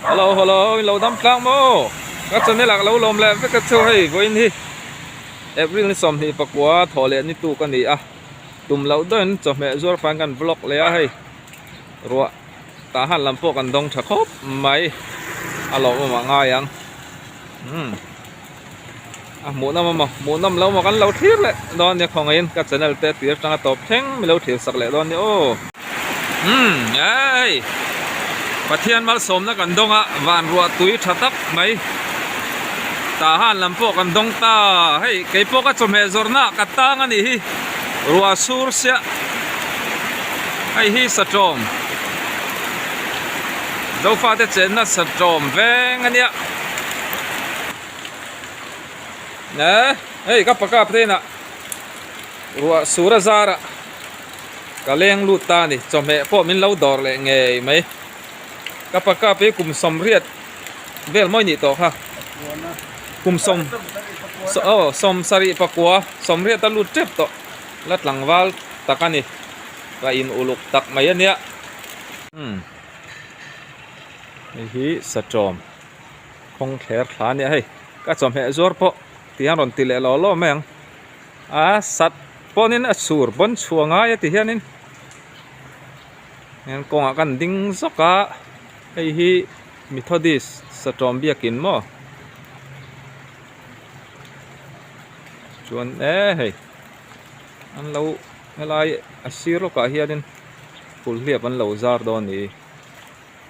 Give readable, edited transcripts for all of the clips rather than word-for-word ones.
hello hello lâu đâm clang mô các chân này là lâu lom lẹ với các châu hay với anh hi every ngày sớm thì bạc quá thò lẹ như tu cái này à tụm lâu đơn cho mẹ ruột phánกัน vlog lẹ hay rồi ta han làm phốกันdong chả khóc mày à lâu mà ngay ang à muốn năm lâu màกันlâu thiệt lẹ đónเนี่ยของเองcác chân này tết tiệt trang tập thènไม่lâu thiệt sắc lẹ đónเนี่ยโอ้ไอ้ประเทศมาสมนักกันดงอ่ะวันรัวตุยชัดตักไหมตาหันลำพวกกันดงตาให้ไก่พวกก็จมเหจอร์น่ะกัดตางันนี่รัวสูรเสียไอ้ฮีสะจอมเจ้าฟ้าเตเจนน่ะสะจอมแวงอันเนี้ยเนี่ยเฮ้ยกับปากกาประเทศน่ะรัวสูรซาระก็เลี้ยงลูกตานี่จมเหพวกมินเล่าดอร์เลยไงไหมกับปากกาไปกลุ่มสมเรียดเวลไม่หนีต่อค่ะกลุ่มสมสมสริปกัวสมเรียดตะลุดเจ็บต่อลัดหลังวาลตะกันนี่ก็อินอุลุกตักไม่ยันเนี้ยนี่สะจอมคงแขนขาเนี่ยให้ก็จอมแห่จวดพอที่ฮันรอนติเลล้อแมงสัตว์พอนี่นะสูรบนชัวง่ายที่เฮียนี่งั้นกงกันดิ้งสักกะไอ้ฮีมิทอดิสสตรอมเบียกินมั้งชวนเฮ้ยอันเราอะไรอาชีพเราก็เฮียดินผุลเรียบอันเราจาร์ดอนนี่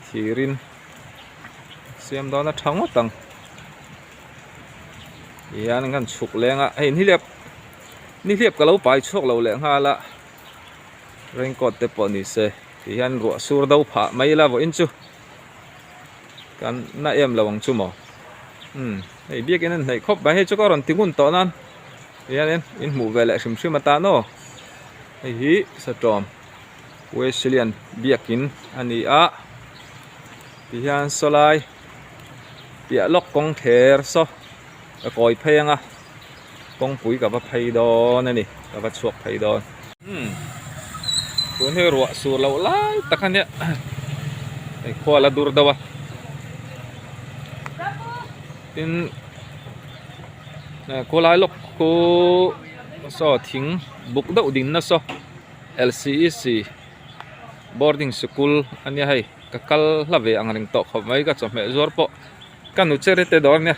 ทีรินเสียมดอนนั้นทั้งหมดตั้งยันกันฉุกแรงอ่ะเฮ้ยนี่เรียบกับเราไปฉุกเราแรงฮะละเร่งกดเตปอนี่เซ่ยันรัวสูรดาวผ่าไม่ละบ่อินจูกันน่าเอ็มระวังชั่วโมงไอ้เบี้ยกันนั่นไอ้ครบไปให้เจ้าก็รอนทิ้งหุ่นต่อนั้นยันเอ็นอินหมู่เวลชิมชิมาตาโน่ไอ้ฮีสตรอมเวสเลียนเบี้ยกินอันนี้ที่ยันสลายเปียล็อกกองเทอร์ซอก่อยเพลงกองปุ๋ยกับว่าไพดอนนี่กับว่าชวกไพดอนตัวนี้รัวสูรเราไล่ตะกันเนี่ยไอ้ขวาละดูรดาวเป็นโคลายลกโคสอทิ้งบุกดาวดินนะสอ LCEC boarding school อันนี้ให้กัลลาเวอังริงโตขบไว้ก็จะไม่จวดปะกันนุเชอร์เตดอร์เนี่ย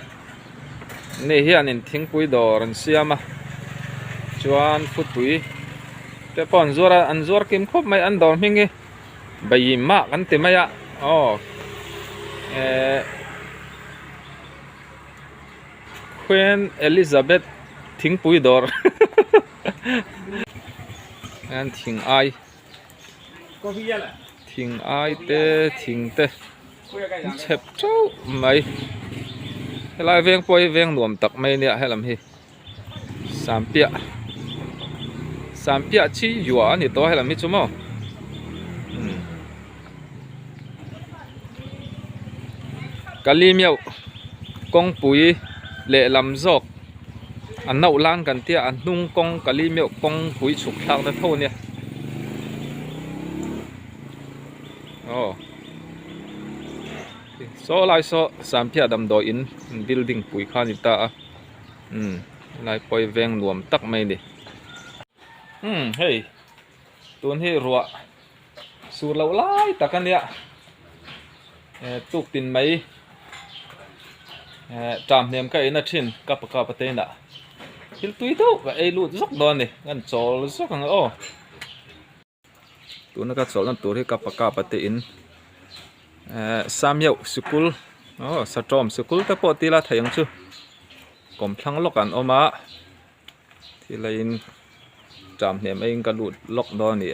นี่เฮียนินทิ้งปุยดอร์นเสียมาจวนฟุตปุยแต่ปอนจวดอันจวดกิมคบไม่อันดอร์มิงงี้ใบยิมากกันเต็มไหมอ่ะควีนเอลิซาเบธทิ้งปุยดอร์งั้นทิ้งไอทิ้งไอเตทิ้งเตเจ็บเจ้าไหมให้ลายเวียงปอยเวียงหนวมตักไม่เนี่ยให้ลำฮีสามเปียชี้หยัวนี่ตัวให้ลำฮีจุ่มกะลีเมียวกงปุ๋ยเละลำจอกอันน่าล้านกันเตี้ยอันนุ่งกงกะลีเมียวกงปุ๋ยฉุกทางนั่นเท่าเนี่ยโซ่ลายโซ่สามเปียดำดอยอินบิลดิ้งปุ๋ยข้านิตาลายปอยแวงรวมตักไม่ดิเฮ้ยตัวนี้รัวสูเราไล่ตักกันเนี่ยตุกตินไหมจามเนี่ยก็ไอ้นัดชินกับปากกาปะเตนอ่ะฮิลตุยตุกไอ้ลูดซักดอนนี่งั้นโจลซักกันตัวนั้นก็โจนั่นตัวที่กับปากกาปะเตนสามเยาสกุลสตรอมสกุลแต่ปกติละไทยยังชื่อกลมทั้งล็อกกันออกมาที่ไรจามเนี่ยเองกระดูดล็อกดอนนี่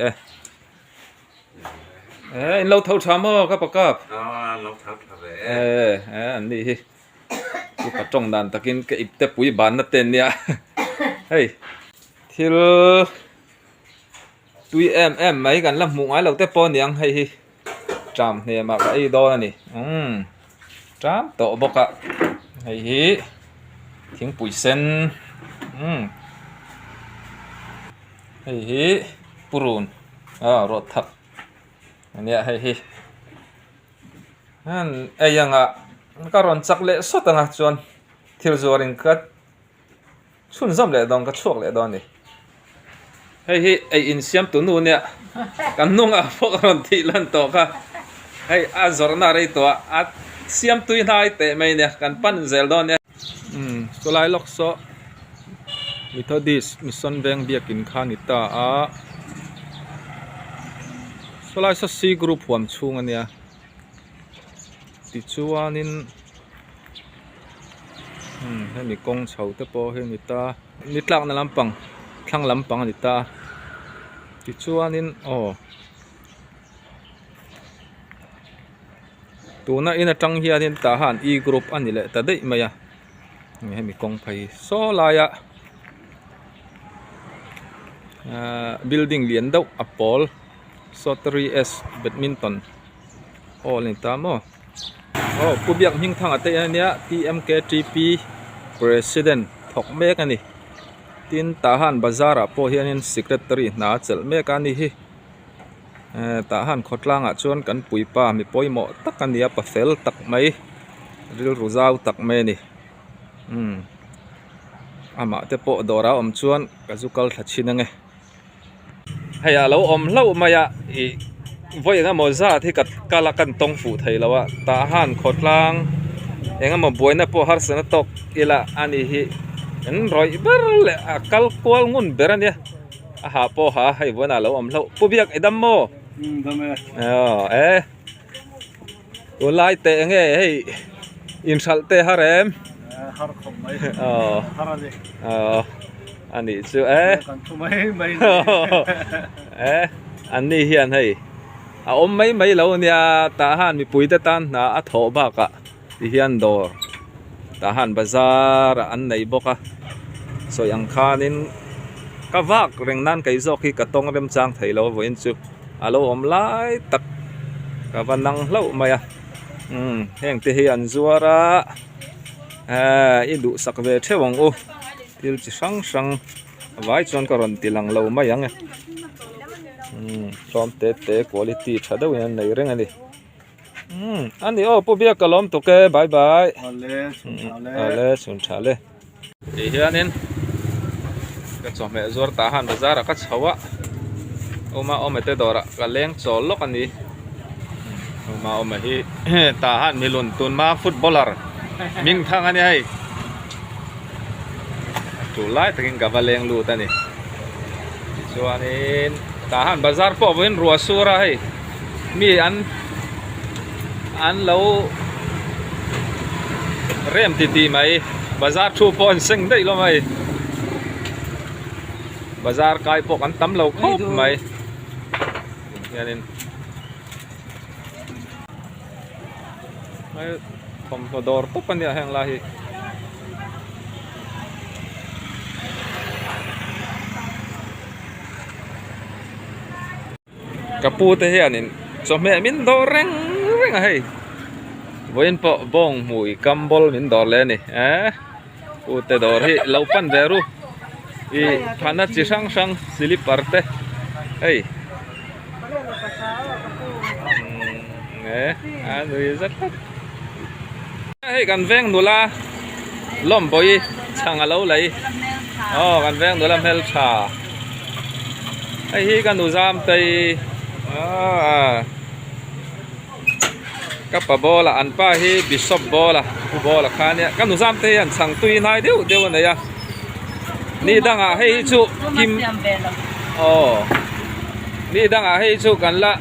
เราเท่าชามครับปากกาเราเท่าอันนี้ที่กระจงดันตะกินก็อิบแต่ปุ๋ยบานนั่นเต็นเนี่ยเฮ้ยที่ตุยไหมกันละหมูไอ้เราแต่ปอนยังให้จามเนี่ยมาไอ้ดอนนี่จามโตบอกอะไอ้ทิ้งปุ๋ยเส้นไอ้ปูรุนรถทับอันนี้ให้ นั่นไอ้ยังอ่ะก็รอนจักเละสุดตั้งอ่ะจวนทิลจวริงกัดชุนซ้ำเละดองก็ชวกเละดอนนี่เฮ้ยไอ้อินเซียมตัวนู้นเนี่ยกันนุ่งอ่ะพวกรอนที่ลันโตค่ะเฮ้ยอาจอร์นารีตัวอาเซียมตุยนายเตะไม่เนี่ยกันปั้นเซลดอนเนี่ยสลายล็อกโซมิทอดิสมิสันแบงเบียกินข้านิตาสลายสักสี่กรุ๊ปความชุ่งอันเนี่ยติดชัวนินให้มีกงเฉาเตปอให้นิตานิตลักนั่นลำปังข้างลำปังนิตาติดชัวนินตัวนั้นอินจังเฮียนินตาหันอีกรุ๊ปอันนี้แหละแต่ได้ไหมอ่ะให้มีกงไผ่โซลายะbuilding เลียนดาวอพอลSottery S badmintonนี่ตามผู้เบียกหิ้งทางอัตยานี้ TMKTP President ถกเมกันนี่ตินทหารบาซาร์พอเฮียนิน Secretary น่าจะเมกันนี่ทหารขดล่างชวนกันปุยป้ามีปอยหมอตักกันนี่ปะเฟลตักไม่ริลรูซาวตักไม่นี่มาเตปอดอราชวนกัจุกัลทัชชินังให้เราเล่ามายะว่าอย่างงั้นมอซาที่กัดกาลกันตรงฝูไทยแล้วว่าทหารขดล่างอย่างงั้นมาบวยนะพอฮาร์สนตกอีละอันนี้อันรอยเบอร์เลยกัลกวลงุนเบอร์เนี่ยหาพอหาให้วันเราเล่าผู้เบียกไอ้ดำโมตัวไล่เตะไงให้อินชัลเตะฮาเรมอันนี้ชื่ออันนี้เฮียนให้ไม่เราเนี่ยทหารมีปุ๋ยเตตันนะทอบากะที่เฮียนดอทหารบาซาร์อันไหนบอกะส่วนยังคานินก็วักเร่งนั้นก็จะคิดกระตงเริ่มจางไทยเราเว้นจุเราไล่ตักกับวันนังเล่ามาแห่งที่เฮียนจัวระอิดุสักเวทเทวังทิลจิสังไว้จนกระรอนติลังเราไม่ยังพร้อมเตะคุณภาพชัดเจนในเรื่องนี้อันนี้ผู้เบียกล้อมตุกบายบายสุนทรเลยที่เฮียนินก็จะไม่จวดทหารบาซาร์ก็เช่าไม่เตะดอระก็เลี้ยงโซลล็อกอันนี้ไม่ฮีทหารมีลุนตุนมาฟุตบอลล์มิงทางอันนี้ให้จุไล่ตะกินกับเลี้ยงลูตันนี่ส่วนนี้ทหารบาซาร์พอเป็นรัวสุราให้มีอันเราเริ่มตีไหมบาซาร์ชูปอนซิงได้หรือไม่บาซาร์กายพวกอันตั้มเราครบไหมอย่างนี้ไม่ผมก็ดอร์ตุกันเนี่ยแห่งลาฮีกับปูเทียนี่สมัยมินดอร์เร่งให้วันปะบงมวยกัมบอลมินดอร์เลยนี่ปูเตดอร์ให้เราปั้นเดรุพานัดจิสังสิลิปาร์เตเฮ้ยอันนี้จะให้กันแวงดูละล้มบ่อยช่างเราเลยกันแวงดูละเมลชาให้กันดูจามเตยกับปะบอละอันป้าให้บิชอปบอละผู้บอละข้าเนี่ยกันดูจามเตยอันช่างตุยนายเดียววันไหนอะนี่ดังให้ชุกิมนี่ดังให้ชุกันละ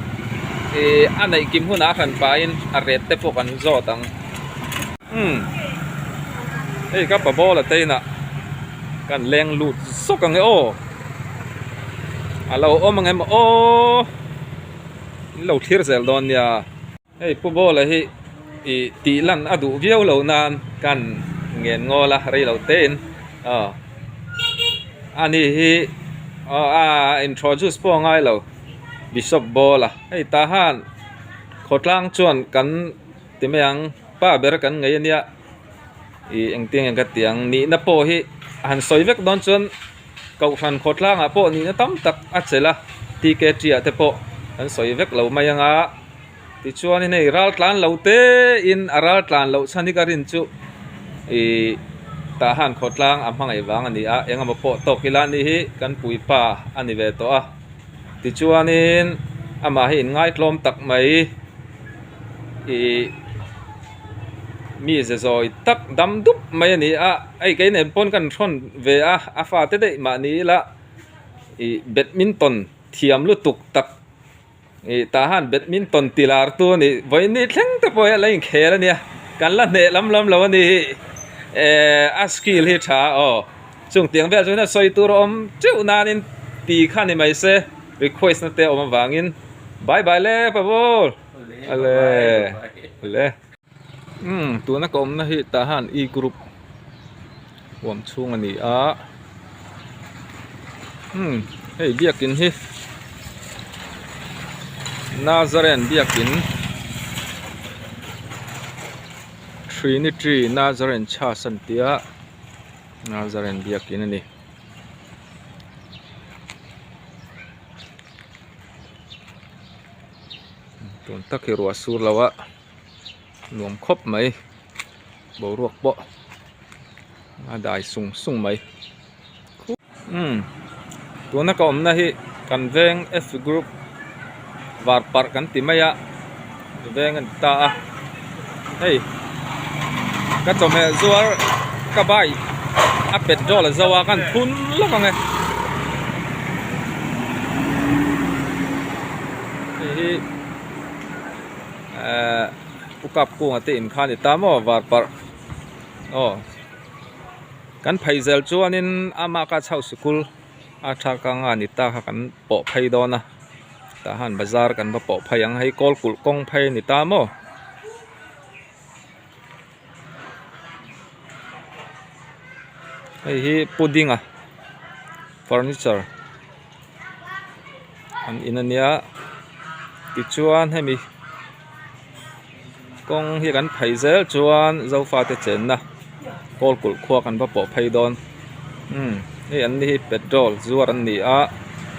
อันไหนกิมหุ่นอาขันไปอาเรตเตพวกกันโจตังกับปะบอละเตยน่ะกันแรงหลุดสุกกันเลยเรามังไงเราเทียร์เซลดอนเนี่ยผู้บอละตีลันอดูเวียวเรานานกันเงียนงอละอะไรเราเต้นอันนี้introduce พวกง่ายเราบิชอปบอละทหารขดล่างชวนกันที่ไม่ยังป้าเบรกันไงเนี่ยยังเตียงยังกระเตียงนี่นับโปหันสอยเวกดอนชวนเก่าฟันขดล่างโปนี่นะตั้มตักอัดเสร็จละทีเกจีอะเทโปหันสอยเวกเราไม่ยัง ti chuan in ei ral tlan lo te in aral tlan lo chani ka rin chu e ta han khotlang amhang ei wang ani a engama po to kila ni hi kan pui pa ani ve to a ti chuan in ama hi in ngai tlom tak mai e mi ze zoi tak dam dup mai ani a ai ke nen pon kan thon ve a fa te dei ma ni la e badminton thiam lu tuk tak e ta han badminton tilar tu ni voi ni thleng te poi la in khel ania kan la ne lam lam lo ni a skill hi tha o chung tiang vel chuna soi tur om cheu nanin ti khan ni mai se request na te om wangin bye bye le pa bol ale tu na kom na hi ta han e group wam chung ani a hey biakin hi Nazaren biakin Trinity Nazaren cha santia Nazaren biakin ani tun takirwa sur lawa nuam khop mai bo ruak bo adai sung mai tu na kom na hi kan veng F group var par kan ti maya veng an ta a hey ka chome zuar ka bai a pet dol zawa kan thun lo ka nge hi ukap ku ate in khan ta mo var par kan phaizel chuanin ama ka chau school a tha ka nga ni ta kan po phai do na ta han bazar kan ba po phai ang hai kol kul kong phai ni ta mo hei hi pudding a furniture an inania ti chuan hemi kong hi kan phaizel chuan zo fa te chen na kol kul khua kan ba po phai don hei an ni petrol zuar an ni a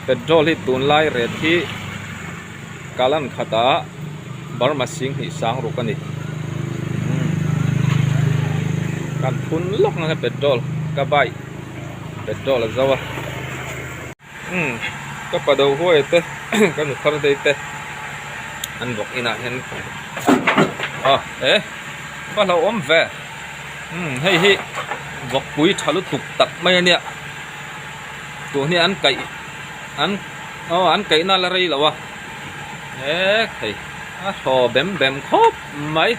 petrol hi tun lai ret hi kalan khata barma sing hi sang ru kan ni kan phun lok na petrol ka bai petrol zawa ka pado hoi te kan thar dei te an bok ina hen ba lo om ve hei hi bok pui thalu tuk tak mai ania tu ni an kai na la rei lawa thei a tho bem khop mai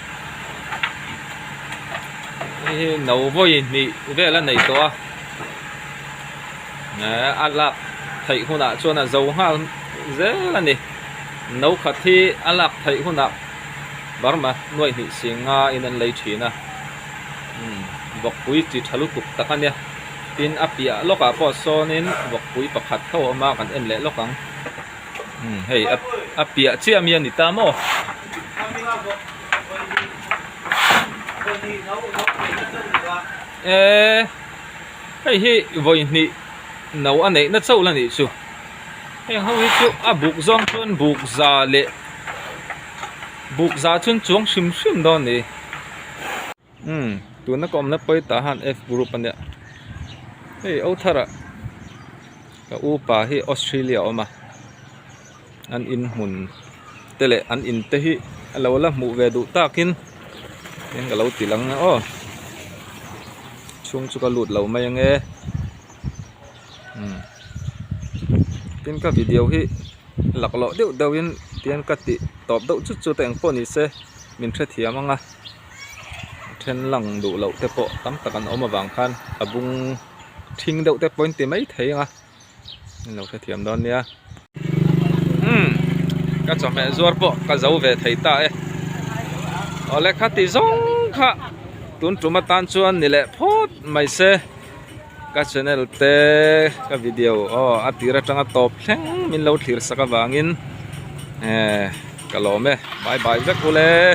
nấu voi nị về là này to alak thấy hôm nào cho là dầu ha dễ là nị nấu khát thì alak thấy hôm nào bảo mà nuôi nị xiên nga in lấy chỉ na bọc quý chỉ thálu tục tắc anh nha tin apia lóc à bỏ so nên bọc quý bạc hạt khâu mà còn em lẽ lóc căng hey apia chia miên nị ta mo hay hi voi nị nấu anh ấy nó sâu là nị chú hay hầu hết chú buộc giòn chuan buộc già lệ buộc già chuan chuông sim đó nị tụi nó còn nó bơi ta han F group anh ạ hey âu thà à cái upa hi Australia mà anh in hun tele anh in te hi lâu là mu về đủ ta kin nên cái lâu tỷ lăng chung cho cái lụt lâu mày nghe tin cái video hi lạc lọ điệu đầu yên tiền cắt tị tọp đậu chút tèng phone đi xe mình sẽ thiam ang trên lăng đủ lậu tép bộ tắm tạc ăn ôm mà vàng khan bung thinh đậu tép point tìm mấy thấy lậu sẽ thiam đó nha các cháu mẹ ruột bộ các dấu về thấy ta ấy ở lại khát thì giống khá tuần trùm mà tan chuan nị lệ phốt mày xe các channel te các video atira changa top thleng min lo thlir saka wangin ka lo me bye bye vek ule